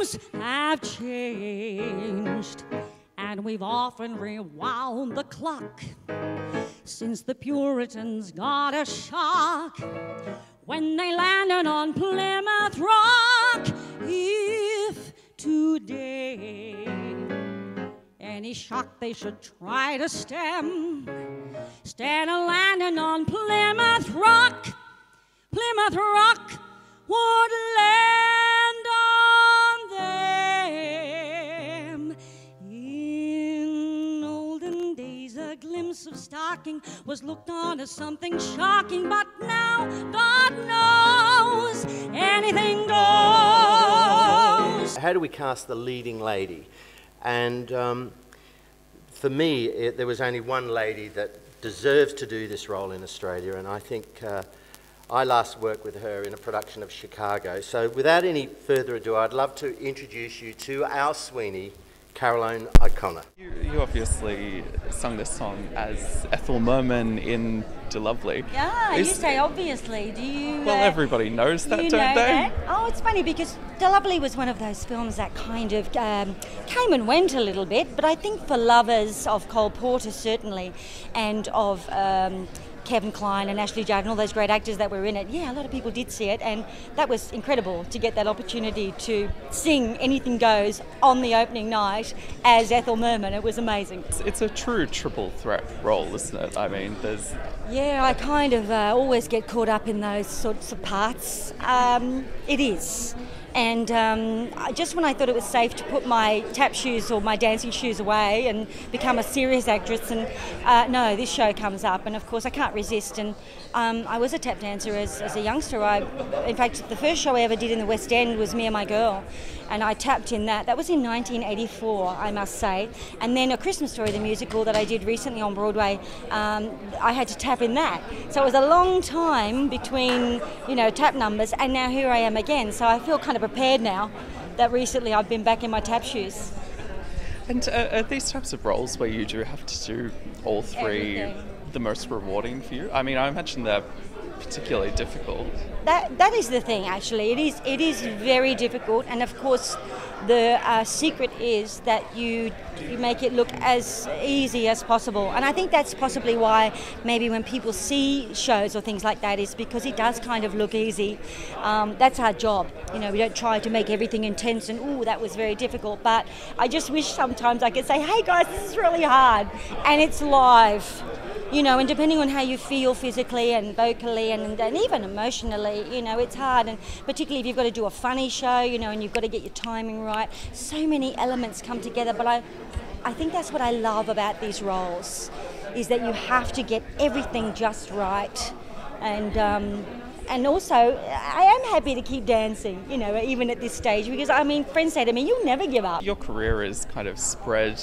times have changed, and we've often rewound the clock since the Puritans got a shock when they landed on Plymouth Rock. If today any shock they should try to stem, instead of landing on Plymouth Rock would land on them. In olden days, a glimpse of stocking was looked on as something shocking, but now, God knows, anything goes. How do we cast the leading lady? And for me, there was only one lady that deserves to do this role in Australia, and I think I last worked with her in a production of Chicago. So without any further ado, I'd love to introduce you to our Sweeney, Caroline O'Connor. You obviously sung this song as Ethel Merman in De Lovely. Yeah, you say obviously. Do you? Well, everybody knows that, don't they? That? Oh, it's funny because De Lovely was one of those films that kind of came and went a little bit, but I think for lovers of Cole Porter certainly, and of Kevin Kline and Ashley Judd and all those great actors that were in it, yeah, a lot of people did see it, and that was incredible to get that opportunity to sing Anything Goes on the opening night as Ethel Merman. It was amazing. It's a true triple threat role, isn't it? I mean, there's... Yeah, I kind of always get caught up in those sorts of parts. It is. And just when I thought it was safe to put my tap shoes or my dancing shoes away and become a serious actress, and no, this show comes up, and of course I can't resist. And I was a tap dancer as a youngster. In fact, the first show I ever did in the West End was Me and My Girl, and I tapped in that. That was in 1984, I must say. And then A Christmas Story, the musical that I did recently on Broadway, I had to tap in that. So it was a long time between, tap numbers, and now here I am again. So I feel kind of prepared now that recently I've been back in my tap shoes. And are these types of roles where you do have to do all three the most rewarding for you? I mean, I imagine they're particularly difficult. That is the thing, actually. It is very difficult, and of course the secret is that you make it look as easy as possible. And I think that's possibly why maybe when people see shows or things like that is because it does kind of look easy. That's our job. We don't try to make everything intense and, ooh, that was very difficult. But I just wish sometimes I could say, hey guys, this is really hard. And it's live. And depending on how you feel physically and vocally and even emotionally, it's hard. And particularly if you've got to do a funny show, and you've got to get your timing right. So many elements come together. But I think that's what I love about these roles, is that you have to get everything just right. And also, I am happy to keep dancing, even at this stage. Because, friends say to me, you'll never give up. Your career is kind of spread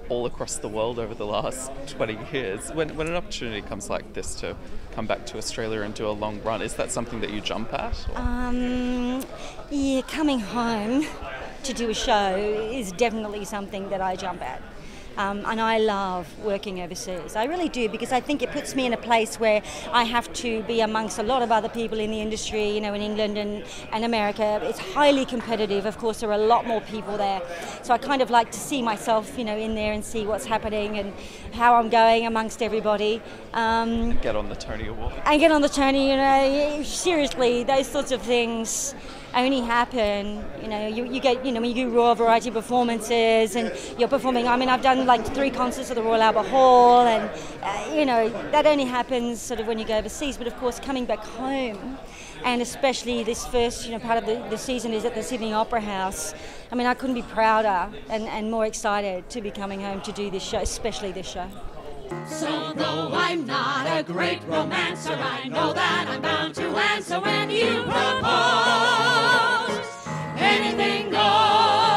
all across the world over the last 20 years. When an opportunity comes like this to come back to Australia and do a long run, is that something that you jump at? Yeah, coming home to do a show is definitely something that I jump at. And I love working overseas. I really do, because I think it puts me in a place where I have to be amongst a lot of other people in the industry, in England and America. It's highly competitive. Of course, there are a lot more people there. So I kind of like to see myself, in there and see what's happening and how I'm going amongst everybody. Get on the Tony Award. And get on the Tony, seriously, those sorts of things only happen, you get, when you do Royal Variety performances and you're performing, I've done like 3 concerts at the Royal Albert Hall, and, that only happens sort of when you go overseas. But of course, coming back home, and especially this first, part of the season is at the Sydney Opera House. I couldn't be prouder and more excited to be coming home to do this show, especially this show. So though I'm not a great romancer, I know that I'm bound to answer when you propose. Anything goes.